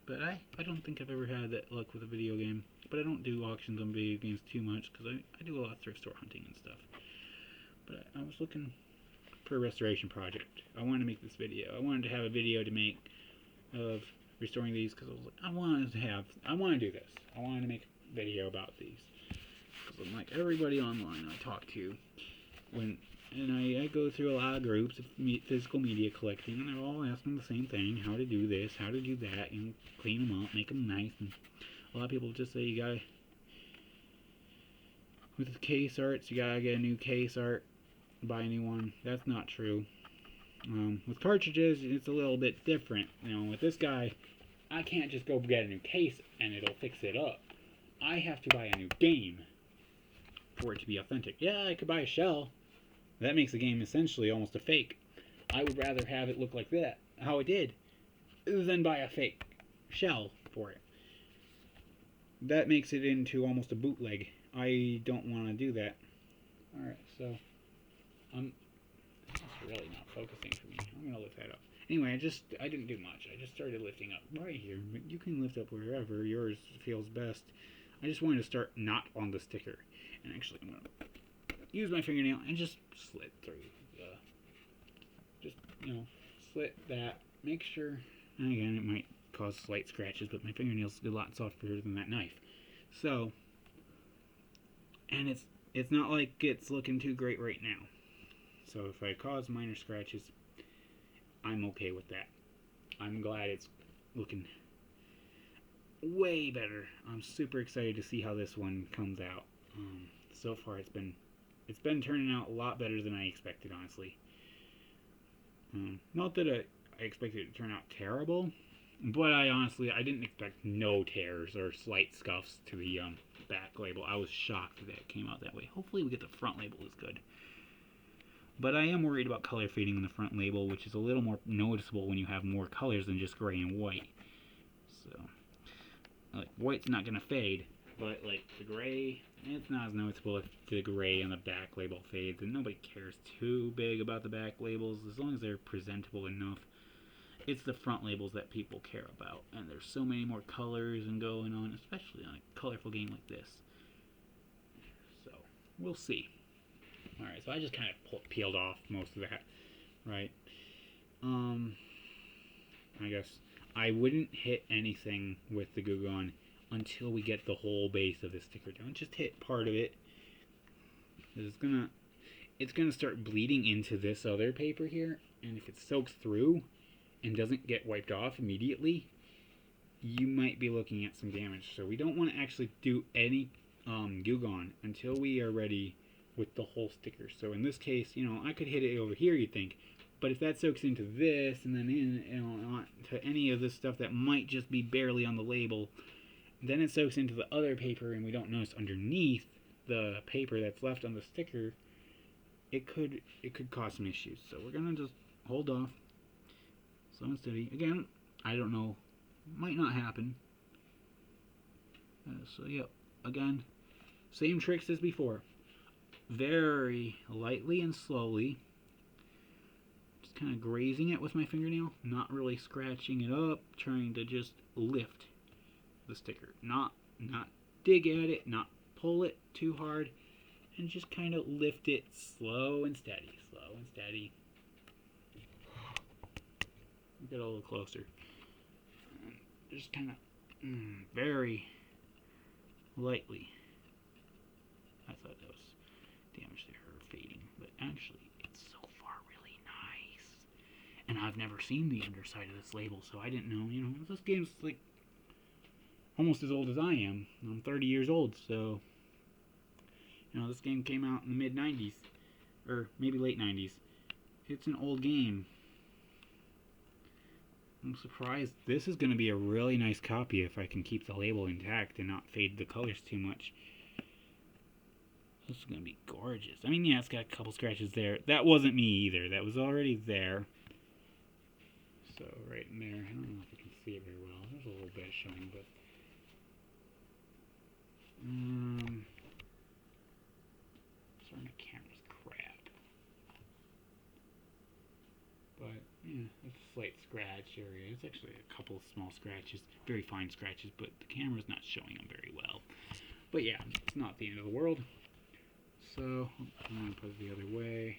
But I don't think I've ever had that luck with a video game. But I don't do auctions on video games too much, because I do a lot of thrift store hunting and stuff. But I was looking for a restoration project. I wanted to make this video. I wanted to have a video to make of restoring these, because I was like, I want to do this. I wanted to make a video about these. Because I'm like everybody online I talk to, and I go through a lot of groups of physical media collecting, and they're all asking the same thing: how to do this, how to do that, and clean them up, make them nice. And a lot of people just say you gotta, with the case arts, you gotta get a new case art, buy a new one. That's not true. With cartridges, it's a little bit different. You know, with this guy, I can't just go get a new case and it'll fix it up. I have to buy a new game for it to be authentic. Yeah, I could buy a shell. That makes the game essentially almost a fake. I would rather have it look like that, how it did, than buy a fake shell for it. That makes it into almost a bootleg. I don't want to do that. Alright, so it's really not focusing for me. I'm gonna lift that up. Anyway, I didn't do much. I just started lifting up right here. You can lift up wherever yours feels best. I just wanted to start not on the sticker. And actually, I'm gonna use my fingernail and just slit through slit that. Make sure, and again, it might cause slight scratches, but my fingernail's a lot softer than that knife. So, and it's not like it's looking too great right now. So if I cause minor scratches, I'm okay with that. I'm glad it's looking way better. I'm super excited to see how this one comes out. So far it's been turning out a lot better than I expected, honestly. Not that I expected it to turn out terrible, but I didn't expect no tears or slight scuffs to the back label. I was shocked that it came out that way. Hopefully we get the front label as good. But I am worried about color fading in the front label, which is a little more noticeable when you have more colors than just gray and white. So, like, white's not going to fade, but, like, the gray, it's not as noticeable if the gray on the back label fades, and nobody cares too big about the back labels, as long as they're presentable enough. It's the front labels that people care about, and there's so many more colors and going on, especially on a colorful game like this. So, we'll see. Alright, so I just kind of peeled off most of that, right? I guess I wouldn't hit anything with the Goo Gone until we get the whole base of the sticker down. Just hit part of it. It's gonna start bleeding into this other paper here, and if it soaks through and doesn't get wiped off immediately, you might be looking at some damage. So we don't want to actually do any Goo Gone until we are ready with the whole sticker. So in this case, I could hit it over here, you'd think, but if that soaks into this and then to any of this stuff that might just be barely on the label, then it soaks into the other paper and we don't notice underneath the paper that's left on the sticker, it could cause some issues. So we're gonna just hold off, slow and steady. Again, I don't know, might not happen. So yeah, again, same tricks as before. Very lightly and slowly, just kind of grazing it with my fingernail, not really scratching it up, trying to just lift the sticker, not dig at it, not pull it too hard, and just kind of lift it slow and steady, slow and steady. Get a little closer. Just kind of very lightly. I thought that was damage there or fading, but actually it's so far really nice. And I've never seen the underside of this label, so I didn't know, you know, this game's like almost as old as I am. I'm 30 years old, so, you know, this game came out in the mid-90s, or maybe late 90s. It's an old game. I'm surprised. This is going to be a really nice copy if I can keep the label intact and not fade the colors too much. This is going to be gorgeous. I mean, yeah, it's got a couple scratches there. That wasn't me either. That was already there. So, right in there. I don't know if you can see it very well. There's a little bit showing, but... sorry, my camera's crap. But, yeah, it's a slight scratch area. It's actually a couple of small scratches. Very fine scratches, but the camera's not showing them very well. But yeah, it's not the end of the world. So, I'm going to put it the other way.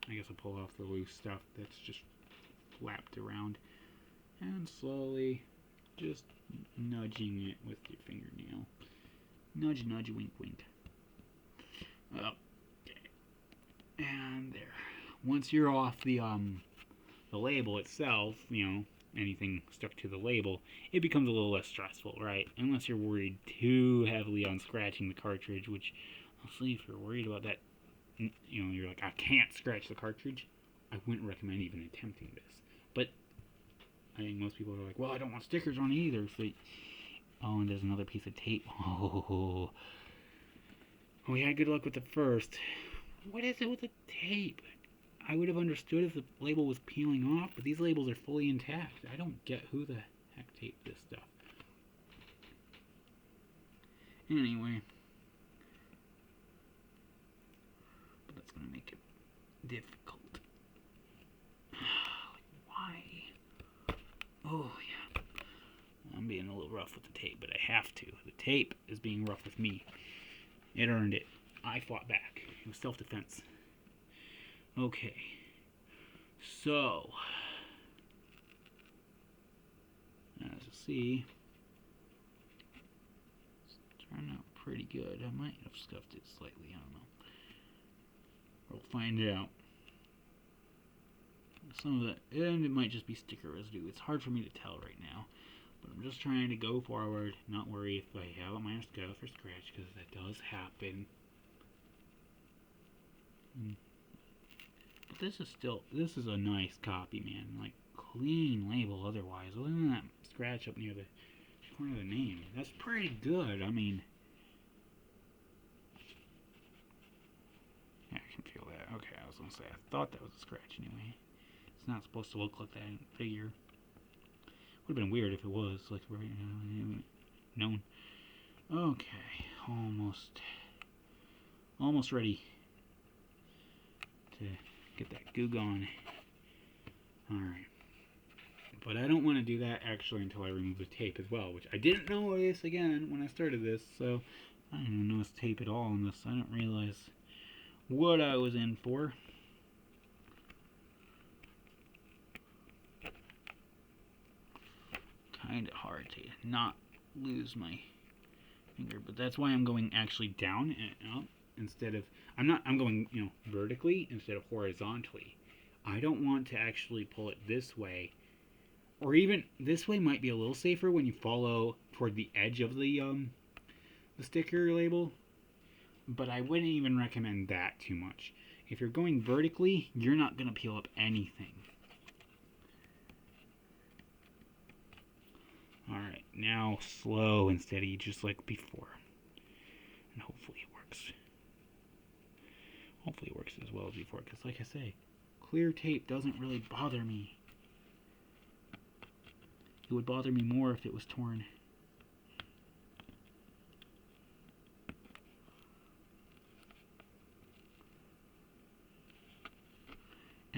I guess I'll pull off the loose stuff that's just flapped around. And slowly, just nudging it with your fingernail. Nudge, nudge, wink, wink. Okay. And there. Once you're off the label itself, you know, anything stuck to the label, it becomes a little less stressful, right? Unless you're worried too heavily on scratching the cartridge, which, honestly, if you're worried about that, you know, you're like, I can't scratch the cartridge, I wouldn't recommend even attempting this. But I think most people are like, well, I don't want stickers on it either. So, oh, and there's another piece of tape. Oh, we had good luck with the first. What is it with the tape? I would have understood if the label was peeling off, but these labels are fully intact. I don't get who the heck taped this stuff. Anyway. But that's going to make it difficult. Why? Oh, yeah. I'm being a little rough with the tape, but I have to. The tape is being rough with me. It earned it. I fought back. It was self-defense. Okay. So, as you see, it's turned out pretty good. I might have scuffed it slightly. I don't know. We'll find out. Some of it, and it might just be sticker residue. It's hard for me to tell right now. But I'm just trying to go forward, not worry if I have a minor scuff or scratch, because that does happen. But this is a nice copy, man. Like, clean label otherwise. Other than that scratch up near the corner of the name. That's pretty good. I mean, yeah, I can feel that. Okay, I was going to say, I thought that was a scratch anyway. It's not supposed to look like that in the figure. Would have been weird if it was, like, right now, known. Okay, almost ready to get that Goo Gone. Alright. But I don't want to do that actually until I remove the tape as well, which I didn't notice again when I started this, so I didn't even notice tape at all on this. I didn't realize what I was in for. Kind of hard to not lose my finger, but that's why I'm going actually down and up instead of I'm going, you know, vertically instead of horizontally. I don't want to actually pull it this way, or even this way might be a little safer when you follow toward the edge of the sticker label, but I wouldn't even recommend that too much. If you're going vertically, you're not going to peel up anything. Alright, now slow and steady, just like before. And hopefully it works. Hopefully it works as well as before, because like I say, clear tape doesn't really bother me. It would bother me more if it was torn.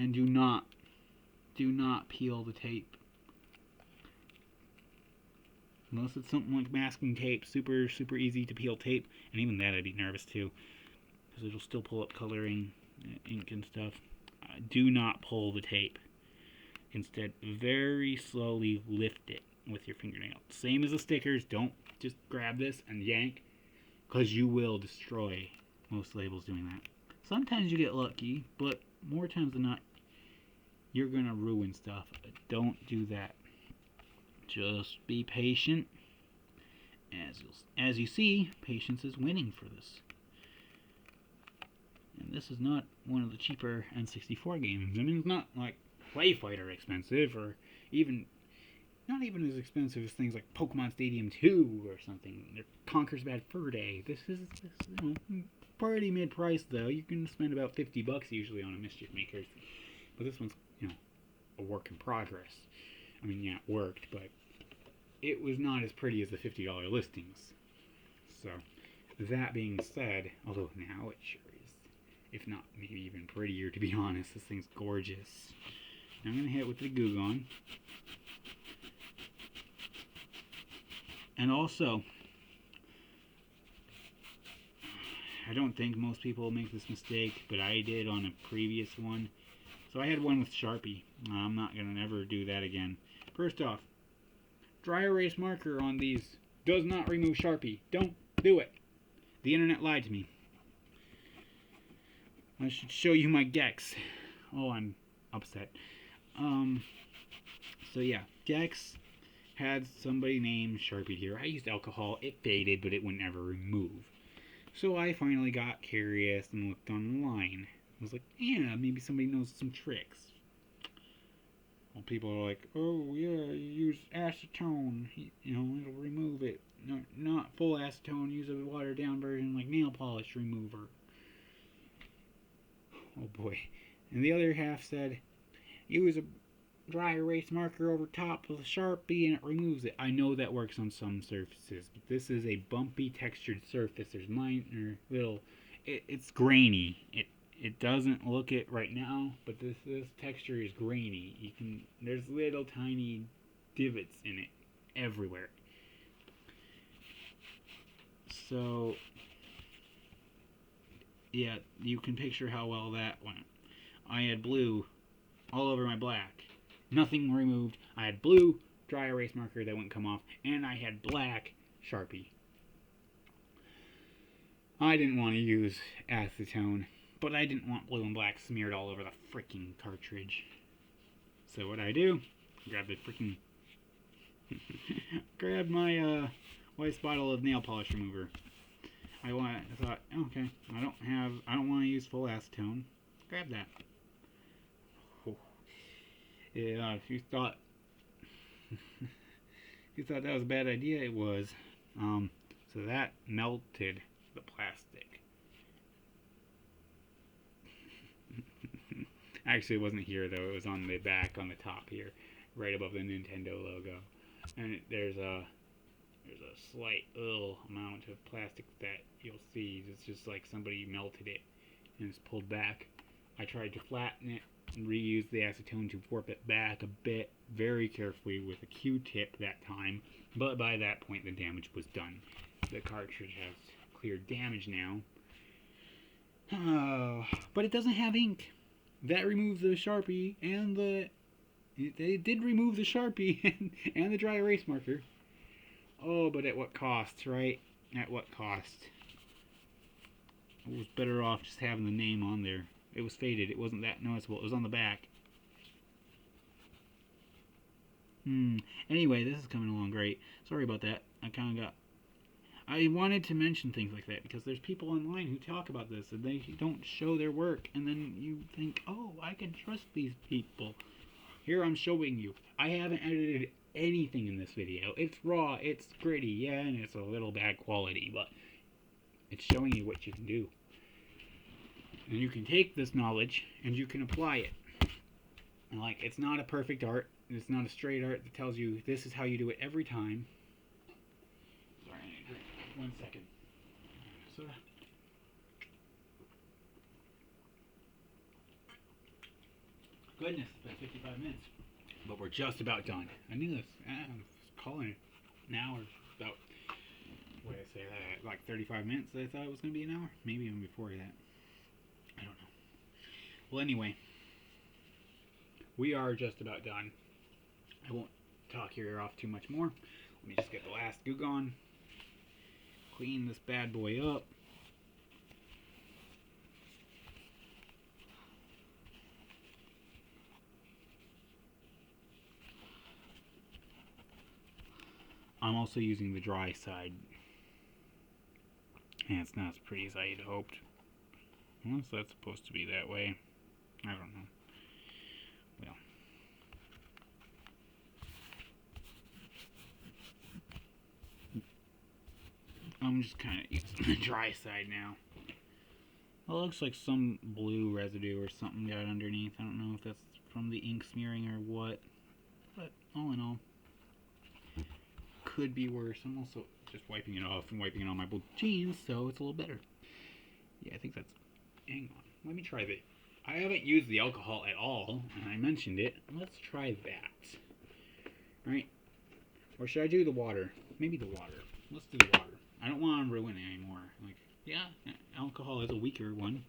And do not peel the tape. Unless it's something like masking tape, super easy to peel tape, and even that I'd be nervous too, because it'll still pull up coloring, ink and stuff. Do not pull the tape. Instead, very slowly lift it with your fingernail. Same as the stickers, don't just grab this and yank, because you will destroy most labels doing that. Sometimes you get lucky, but more times than not, you're going to ruin stuff. Don't do that. Just be patient. As you see, patience is winning for this. And this is not one of the cheaper N64 games. I mean, it's not like Play Fighter expensive, or not even as expensive as things like Pokemon Stadium 2 or something, or Conker's Bad Fur Day. This is pretty mid-price though. You can spend about $50 usually on a Mischief Makers, but this one's a work in progress. I mean, yeah, it worked, but it was not as pretty as the $50 listings. So, that being said, although now it sure is, if not maybe even prettier, to be honest. This thing's gorgeous. Now I'm going to hit it with the Goo Gone. And also, I don't think most people make this mistake, but I did on a previous one. So I had one with Sharpie. I'm not going to ever do that again. First off, dry erase marker on these does not remove Sharpie. Don't do it. The internet lied to me. I should show you my Gex. Oh, I'm upset. So yeah, Gex had somebody named Sharpie here. I used alcohol. It faded, but it would never remove. So I finally got curious and looked online. I was like, yeah, maybe somebody knows some tricks. Well, people are like, oh yeah, you use acetone. It'll remove it. No, not full acetone. Use a watered down version like nail polish remover. Oh boy. And the other half said, use a dry erase marker over top of the Sharpie and it removes it. I know that works on some surfaces, but this is a bumpy textured surface. There's minor little, it's grainy. It doesn't look it right now, but this texture is grainy. There's little tiny divots in it everywhere. So yeah, you can picture how well that went. I had blue all over my black. Nothing removed. I had blue dry erase marker that wouldn't come off, and I had black Sharpie. I didn't want to use acetone, but I didn't want blue and black smeared all over the freaking cartridge. So what I do, grab the freaking grab my wife's bottle of nail polish remover. I thought, okay, I don't want to use full acetone. Grab that. Oh. Yeah, if you thought that was a bad idea, it was. So that melted the plastic. Actually, it wasn't here though. It was on the back, on the top here, right above the Nintendo logo. And there's a slight little amount of plastic that you'll see. It's just like somebody melted it and it's pulled back. I tried to flatten it and reuse the acetone to warp it back a bit, very carefully with a Q-tip that time. But by that point, the damage was done. The cartridge has clear damage now. But it doesn't have ink. That removes the Sharpie and they did remove the Sharpie and the dry erase marker. Oh, but at what cost, right? At what cost? It was better off just having the name on there. It was faded. It wasn't that noticeable. It was on the back. Anyway, this is coming along great. Sorry about that. I wanted to mention things like that because there's people online who talk about this and they don't show their work, and then you think, oh, I can trust these people. Here I'm showing you. I haven't edited anything in this video. It's raw, it's gritty, yeah, and it's a little bad quality, but it's showing you what you can do. And you can take this knowledge and you can apply it. And like, it's not a perfect art. It's not a straight art that tells you this is how you do it every time. Sorry, I need to drink 1 second. So Goodness, it's been 55 minutes. But we're just about done. I knew this. I was calling it an hour. About, what did I say that? Like 35 minutes? I thought it was going to be an hour? Maybe even before that. I don't know. Well, anyway. We are just about done. I won't talk your ear off too much more. Let me just get the last Goo Gone. Clean this bad boy up. I'm also using the dry side. And it's not as pretty as I had hoped. Unless that's supposed to be that way. I don't know. Well. I'm just kind of using the dry side now. Well, it looks like some blue residue or something got underneath. I don't know if that's from the ink smearing or what. But all in all, could be worse. I'm also just wiping it off and wiping it on my blue jeans, so it's a little better. Yeah, I think that's... Hang on. Let me try that. I haven't used the alcohol at all, and I mentioned it. Let's try that. Right? Or should I do the water? Maybe the water. Let's do the water. I don't want to ruin it anymore. Like, yeah, alcohol is a weaker one.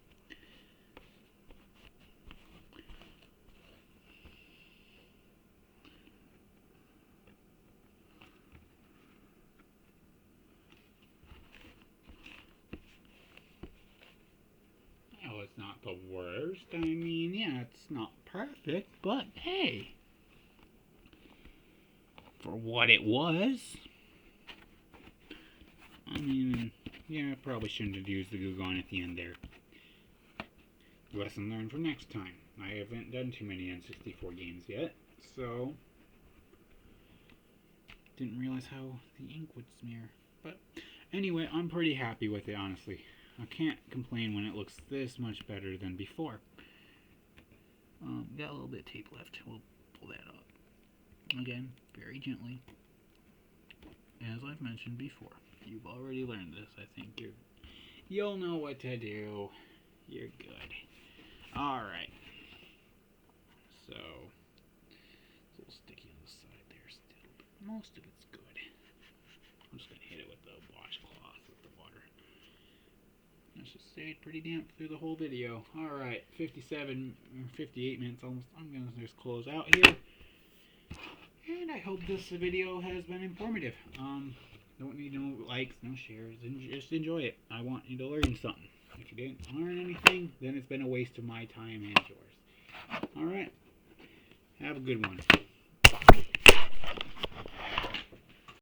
Well, it's not the worst. I mean, yeah, it's not perfect, but hey, for what it was, I mean, yeah, I probably shouldn't have used the Goo Gone at the end there. Lesson learned for next time. I haven't done too many N64 games yet, so didn't realize how the ink would smear. But anyway, I'm pretty happy with it, honestly. I can't complain when it looks this much better than before. Got a little bit of tape left. We'll pull that up. Again, very gently. As I've mentioned before. You've already learned this. I think you'll know what to do. You're good. Alright. So, it's a little sticky on the side there still, but most of it's good. I'm just going to hit it with the washcloth with the water. That just stayed pretty damp through the whole video. Alright, 57 or 58 minutes almost. I'm going to just close out here. And I hope this video has been informative. Don't need no likes, no shares, and just enjoy it. I want you to learn something. If you didn't learn anything, then it's been a waste of my time and yours. Alright. Have a good one.